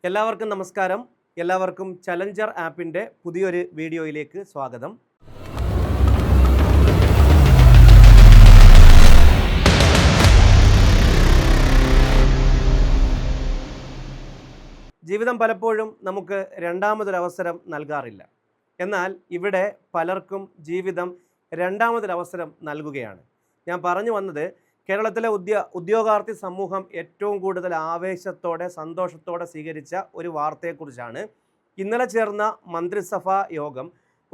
എല്ലാവർക്കും നമസ്കാരം. എല്ലാവർക്കും ചലഞ്ചർ ആപ്പിൻ്റെ പുതിയൊരു വീഡിയോയിലേക്ക് സ്വാഗതം. ജീവിതം പലപ്പോഴും നമുക്ക് രണ്ടാമതൊരവസരം നൽകാറില്ല. എന്നാൽ ഇവിടെ പലർക്കും ജീവിതം രണ്ടാമതൊരവസരം നൽകുകയാണ്. ഞാൻ പറഞ്ഞു വന്നത് കേരളത്തിലെ ഉദ്യോഗാർത്ഥി സമൂഹം ഏറ്റവും കൂടുതൽ ആവേശത്തോടെ സന്തോഷത്തോടെ സ്വീകരിച്ച ഒരു വാർത്തയെക്കുറിച്ചാണ്. ഇന്നലെ ചേർന്ന മന്ത്രിസഭാ യോഗം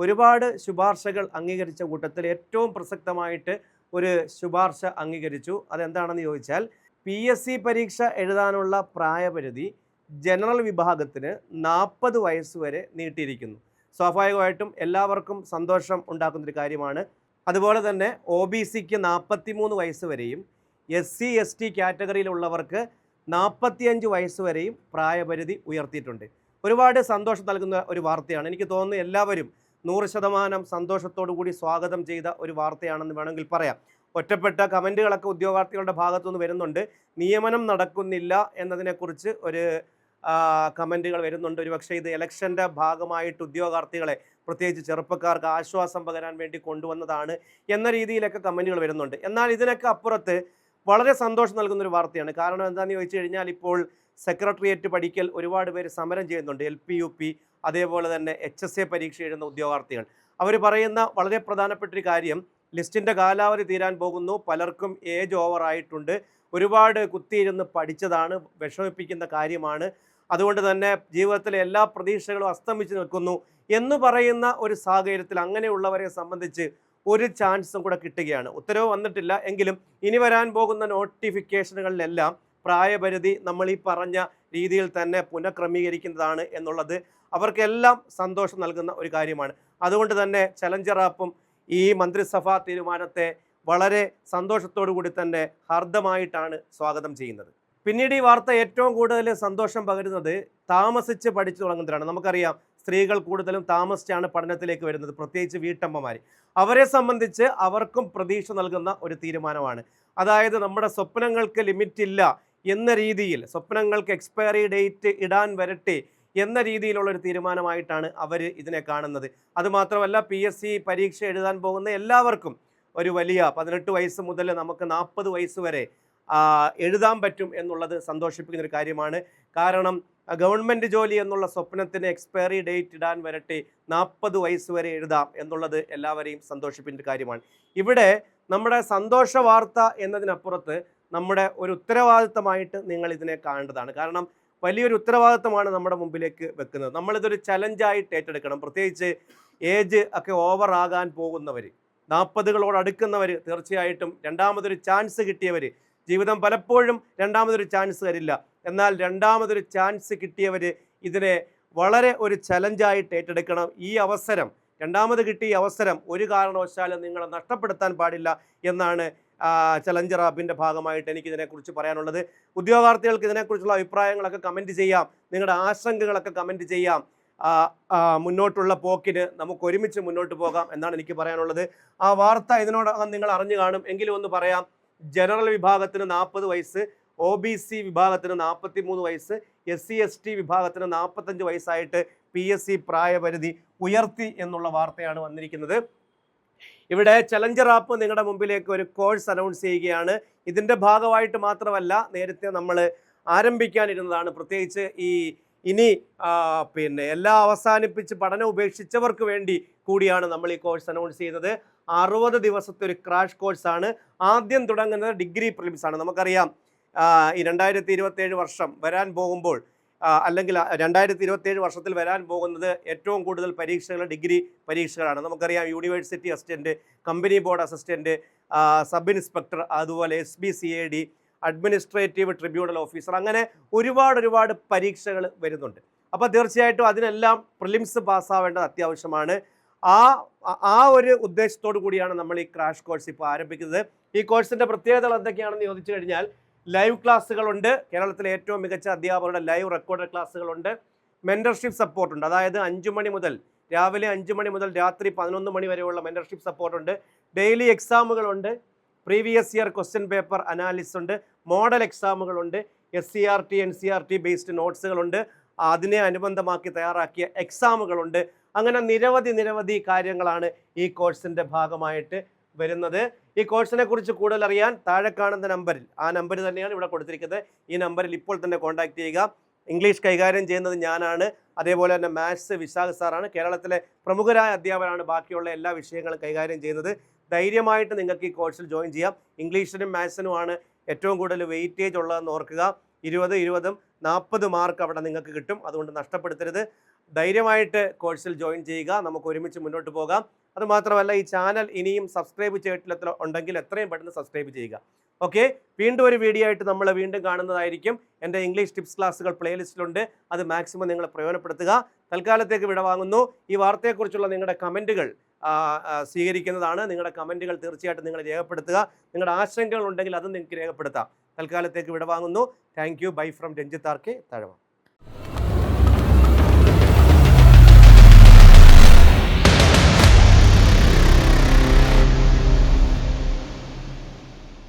ഒരുപാട് ശുപാർശകൾ അംഗീകരിച്ച കൂട്ടത്തിൽ ഏറ്റവും പ്രസക്തമായിട്ട് ഒരു ശുപാർശ അംഗീകരിച്ചു. അതെന്താണെന്ന് ചോദിച്ചാൽ PSC പരീക്ഷ എഴുതാനുള്ള പ്രായപരിധി ജനറൽ വിഭാഗത്തിന് 40 വയസ്സ് വരെ നീട്ടിയിരിക്കുന്നു. സ്വാഭാവികമായിട്ടും എല്ലാവർക്കും സന്തോഷം ഉണ്ടാക്കുന്നൊരു കാര്യമാണ്. അതുപോലെ തന്നെ OBCക്ക് 43 വയസ്സ് വരെയും SC/ST കാറ്റഗറിയിലുള്ളവർക്ക് 45 വയസ്സ് വരെയും പ്രായപരിധി ഉയർത്തിയിട്ടുണ്ട്. ഒരുപാട് സന്തോഷം നൽകുന്ന ഒരു വാർത്തയാണ്. എനിക്ക് തോന്നുന്നു എല്ലാവരും 100% സന്തോഷത്തോടു കൂടി സ്വാഗതം ചെയ്ത ഒരു വാർത്തയാണെന്ന് വേണമെങ്കിൽ പറയാം. ഒറ്റപ്പെട്ട കമൻറ്റുകളൊക്കെ ഉദ്യോഗാർത്ഥികളുടെ ഭാഗത്തുനിന്ന് വരുന്നുണ്ട്. നിയമനം നടക്കുന്നില്ല എന്നതിനെക്കുറിച്ച് ഒരു കമൻറ്റുകൾ വരുന്നുണ്ട്. ഒരുപക്ഷെ ഇത് ഇലക്ഷൻ്റെ ഭാഗമായിട്ട് ഉദ്യോഗാർത്ഥികളെ പ്രത്യേകിച്ച് ചെറുപ്പക്കാർക്ക് ആശ്വാസം പകരാൻ വേണ്ടി കൊണ്ടുവന്നതാണ് എന്ന രീതിയിലൊക്കെ കമൻറ്റുകൾ വരുന്നുണ്ട്. എന്നാൽ ഇതിനൊക്കെ അപ്പുറത്ത് വളരെ സന്തോഷം നൽകുന്നൊരു വാർത്തയാണ്. കാരണം എന്താണെന്ന് ചോദിച്ചു കഴിഞ്ഞാൽ ഇപ്പോൾ സെക്രട്ടേറിയറ്റ് പഠിക്കൽ ഒരുപാട് പേര് സമരം ചെയ്യുന്നുണ്ട്. LP UP അതേപോലെ തന്നെ HSA പരീക്ഷ എഴുതുന്ന ഉദ്യോഗാർത്ഥികൾ. അവർ പറയുന്ന വളരെ പ്രധാനപ്പെട്ടൊരു കാര്യം, ലിസ്റ്റിൻ്റെ കാലാവധി തീരാൻ പോകുന്നു, പലർക്കും ഏജ് ഓവറായിട്ടുണ്ട്, ഒരുപാട് കുത്തിയിരുന്ന് പഠിച്ചതാണ്, വിഷമിപ്പിക്കുന്ന കാര്യമാണ്, അതുകൊണ്ട് തന്നെ ജീവിതത്തിലെ എല്ലാ പ്രതീക്ഷകളും അസ്തമിച്ച് നിൽക്കുന്നു എന്ന് പറയുന്ന ഒരു സാഹചര്യത്തിൽ അങ്ങനെയുള്ളവരെ സംബന്ധിച്ച് ഒരു ചാൻസും കൂടെ കിട്ടുകയാണ്. ഉത്തരവ് വന്നിട്ടില്ല എങ്കിലും ഇനി വരാൻ പോകുന്ന നോട്ടിഫിക്കേഷനുകളിലെല്ലാം പ്രായപരിധി നമ്മൾ ഈ പറഞ്ഞ രീതിയിൽ തന്നെ പുനഃക്രമീകരിക്കുന്നതാണ് എന്നുള്ളത് അവർക്കെല്ലാം സന്തോഷം നൽകുന്ന ഒരു കാര്യമാണ്. അതുകൊണ്ട് തന്നെ ചലഞ്ചർ ആപ്പും ഈ മന്ത്രിസഭാ തീരുമാനത്തെ വളരെ സന്തോഷത്തോടു കൂടി തന്നെ ഹാർദമായിട്ടാണ് സ്വാഗതം ചെയ്യുന്നത്. പിന്നീട് ഈ വാർത്ത ഏറ്റവും കൂടുതൽ സന്തോഷം പകരുന്നത് താമസിച്ച് പഠിച്ചു തുടങ്ങുന്നവരാണ്. നമുക്കറിയാം സ്ത്രീകൾ കൂടുതലും താമസിച്ചാണ് പഠനത്തിലേക്ക് വരുന്നത്, പ്രത്യേകിച്ച് വീട്ടമ്മമാർ. അവരെ സംബന്ധിച്ച് അവർക്കും പ്രതീക്ഷ നൽകുന്ന ഒരു തീരുമാനമാണ്. അതായത് നമ്മുടെ സ്വപ്നങ്ങൾക്ക് ലിമിറ്റ് ഇല്ല എന്ന രീതിയിൽ, സ്വപ്നങ്ങൾക്ക് എക്സ്പയറി ഡേറ്റ് ഇടാൻ വരട്ടെ എന്ന രീതിയിലുള്ളൊരു തീരുമാനമായിട്ടാണ് അവർ ഇതിനെ കാണുന്നത്. അതുമാത്രമല്ല PSC പരീക്ഷ എഴുതാൻ പോകുന്ന എല്ലാവർക്കും ഒരു വലിയ 18 വയസ്സ് മുതൽ നമുക്ക് 40 വയസ്സ് വരെ എഴുതാൻ പറ്റും എന്നുള്ളത് സന്തോഷിപ്പിക്കുന്നൊരു കാര്യമാണ്. കാരണം ഗവൺമെൻറ് ജോലി എന്നുള്ള സ്വപ്നത്തിന് എക്സ്പയറി ഡേറ്റ് ഇടാൻ വരട്ടെ, 40 വയസ്സ് വരെ എഴുതാം എന്നുള്ളത് എല്ലാവരെയും സന്തോഷിപ്പിക്കുന്ന കാര്യമാണ്. ഇവിടെ നമ്മുടെ സന്തോഷ വാർത്ത എന്നതിനപ്പുറത്ത് നമ്മുടെ ഒരു ഉത്തരവാദിത്തമായിട്ട് നിങ്ങൾ ഇതിനെ കാണേണ്ടതാണ്. കാരണം വലിയൊരു ഉത്തരവാദിത്തമാണ് നമ്മുടെ മുമ്പിലേക്ക് വെക്കുന്നത്. നമ്മളിതൊരു ചലഞ്ചായിട്ട് ഏറ്റെടുക്കണം. പ്രത്യേകിച്ച് ഏജ് ഒക്കെ ഓവർ ആകാൻ പോകുന്നവർ, 40കളോട് അടുക്കുന്നവർ, തീർച്ചയായിട്ടും രണ്ടാമതൊരു ചാൻസ് കിട്ടിയവർ, ജീവിതം പലപ്പോഴും രണ്ടാമതൊരു ചാൻസ് തരില്ല, എന്നാൽ രണ്ടാമതൊരു ചാൻസ് കിട്ടിയവർ ഇതിനെ വളരെ ഒരു ചലഞ്ചായിട്ട് ഏറ്റെടുക്കണം. ഈ അവസരം, രണ്ടാമത് കിട്ടിയ അവസരം ഒരു കാരണവശാലും നിങ്ങൾ നഷ്ടപ്പെടുത്താൻ പാടില്ല എന്നാണ് ചലഞ്ചർ ആപ്പിൻ്റെ ഭാഗമായിട്ട് എനിക്കിതിനെക്കുറിച്ച് പറയാനുള്ളത്. ഉദ്യോഗാർത്ഥികൾക്ക് ഇതിനെക്കുറിച്ചുള്ള അഭിപ്രായങ്ങളൊക്കെ കമൻറ്റ് ചെയ്യാം, നിങ്ങളുടെ ആശങ്കകളൊക്കെ കമൻറ്റ് ചെയ്യാം. മുന്നോട്ടുള്ള പോക്കിന് നമുക്ക് ഒരുമിച്ച് മുന്നോട്ട് പോകാം എന്നാണ് എനിക്ക് പറയാനുള്ളത്. ആ വാർത്ത ഇതിനോടകം നിങ്ങൾ അറിഞ്ഞു കാണും, എങ്കിലും ഒന്ന് പറയാം. ജനറൽ വിഭാഗത്തിന് 40 വയസ്സ്, OBC വിഭാഗത്തിന് 43 വയസ്സ്, SC/ST വിഭാഗത്തിന് 45 വയസ്സായിട്ട് PSC പ്രായപരിധി ഉയർത്തി എന്നുള്ള വാർത്തയാണ് വന്നിരിക്കുന്നത്. ഇവിടെ ചലഞ്ചർ ആപ്പ് നിങ്ങളുടെ മുമ്പിലേക്ക് ഒരു കോഴ്സ് അനൗൺസ് ചെയ്യുകയാണ്. ഇതിൻ്റെ ഭാഗമായിട്ട് മാത്രമല്ല, നേരത്തെ നമ്മൾ ആരംഭിക്കാനിരുന്നതാണ്. പ്രത്യേകിച്ച് ഇനി എല്ലാം അവസാനിപ്പിച്ച് പഠനം ഉപേക്ഷിച്ചവർക്ക് വേണ്ടി കൂടിയാണ് നമ്മൾ ഈ കോഴ്സ് അനൗൺസ് ചെയ്യുന്നത്. 60 ദിവസത്തെ ഒരു ക്രാഷ് കോഴ്സാണ്. ആദ്യം തുടങ്ങുന്നത് ഡിഗ്രി പ്രിലിംസ് ആണ്. നമുക്കറിയാം ഈ 2027 വർഷം വരാൻ പോകുമ്പോൾ, അല്ലെങ്കിൽ 2027 വർഷത്തിൽ വരാൻ പോകുന്നത് ഏറ്റവും കൂടുതൽ പരീക്ഷകൾ ഡിഗ്രി പരീക്ഷകളാണ്. നമുക്കറിയാം university assistant, company board assistant, sub inspector, അതുപോലെ SBCAD, അഡ്മിനിസ്ട്രേറ്റീവ് ട്രിബ്യൂണൽ ഓഫീസർ, അങ്ങനെ ഒരുപാട് പരീക്ഷകൾ വരുന്നുണ്ട്. അപ്പോൾ തീർച്ചയായിട്ടും അതിനെല്ലാം പ്രിലിംസ് പാസ്സാവേണ്ടത് അത്യാവശ്യമാണ്. ആ ഒരു ഉദ്ദേശത്തോടു കൂടിയാണ് നമ്മൾ ഈ ക്രാഷ് കോഴ്സ് ഇപ്പോൾ ആരംഭിക്കുന്നത്. ഈ കോഴ്സിൻ്റെ പ്രത്യേകതകൾ എന്തൊക്കെയാണെന്ന് ചോദിച്ചു കഴിഞ്ഞാൽ, ലൈവ് ക്ലാസ്സുകളുണ്ട്, കേരളത്തിലെ ഏറ്റവും മികച്ച അധ്യാപകരുടെ ലൈവ് റെക്കോർഡഡ് ക്ലാസ്സുകളുണ്ട്, മെൻറ്റർഷിപ്പ് സപ്പോർട്ടുണ്ട്, അതായത് രാവിലെ 5 മണി മുതൽ രാത്രി 11 മണി വരെയുള്ള മെൻറ്റർഷിപ്പ് സപ്പോർട്ടുണ്ട്, ഡെയിലി എക്സാമുകളുണ്ട്, previous year question paper analysis ഉണ്ട്, മോഡൽ എക്സാമുകളുണ്ട്, SCRT NCRT ബേസ്ഡ് നോട്ട്സുകളുണ്ട്, അതിനെ അനുബന്ധമാക്കി തയ്യാറാക്കിയ എക്സാമുകളുണ്ട്. അങ്ങനെ നിരവധി കാര്യങ്ങളാണ് ഈ കോഴ്സിൻ്റെ ഭാഗമായിട്ട് വരുന്നത്. ഈ കോഴ്സിനെ കുറിച്ച് കൂടുതൽ അറിയാൻ താഴെ കാണുന്ന നമ്പറിൽ, ആ നമ്പർ തന്നെയാണ് ഇവിടെ കൊടുത്തിരിക്കുന്നത്, ഈ നമ്പറിൽ ഇപ്പോൾ തന്നെ കോൺടാക്ട് ചെയ്യുക. ഇംഗ്ലീഷ് കൈകാര്യം ചെയ്യുന്നത് ഞാനാണ്. അതേപോലെ തന്നെ മാത്സ് വിശാഖ് സാറാണ്. കേരളത്തിലെ പ്രമുഖരായ അധ്യാപകരാണ് ബാക്കിയുള്ള എല്ലാ വിഷയങ്ങളും കൈകാര്യം ചെയ്യുന്നത്. ധൈര്യമായിട്ട് നിങ്ങൾക്ക് ഈ കോഴ്സിൽ ജോയിൻ ചെയ്യാം. ഇംഗ്ലീഷിനും മാത്സിനുമാണ് ഏറ്റവും കൂടുതൽ വെയിറ്റേജ് ഉള്ളതെന്ന് ഓർക്കുക. 20 40 മാർക്ക് അവിടെ നിങ്ങൾക്ക് കിട്ടും. അതുകൊണ്ട് നഷ്ടപ്പെടുത്തരുത്. ധൈര്യമായിട്ട് കോഴ്സിൽ ജോയിൻ ചെയ്യുക. നമുക്ക് ഒരുമിച്ച് മുന്നോട്ട് പോകാം. അതുമാത്രമല്ല, ഈ ചാനൽ ഇനിയും സബ്സ്ക്രൈബ് ചെയ്തിട്ടില്ല ഉണ്ടെങ്കിൽ എത്രയും പെട്ടെന്ന് സബ്സ്ക്രൈബ് ചെയ്യുക. ഓക്കെ, വീണ്ടും ഒരു വീഡിയോ ആയിട്ട് നമ്മൾ വീണ്ടും കാണുന്നതായിരിക്കും. എൻ്റെ ഇംഗ്ലീഷ് ടിപ്സ് ക്ലാസ്സുകൾ പ്ലേലിസ്റ്റിലുണ്ട്. അത് മാക്സിമം നിങ്ങൾ പ്രയോജനപ്പെടുത്തുക. തൽക്കാലത്തേക്ക് വിടവാങ്ങുന്നു. ഈ വാർത്തയെക്കുറിച്ചുള്ള നിങ്ങളുടെ കമൻറ്റുകൾ സ്വീകരിക്കുന്നതാണ്. നിങ്ങളുടെ കമൻറ്റുകൾ തീർച്ചയായിട്ടും നിങ്ങൾ രേഖപ്പെടുത്തുക. നിങ്ങളുടെ ആശങ്കകൾ ഉണ്ടെങ്കിൽ അതും നിങ്ങൾക്ക് രേഖപ്പെടുത്താം. തൽക്കാലത്തേക്ക് വിടവാങ്ങുന്നു. Thank you. Bye from Ranjith R K, Thazhava.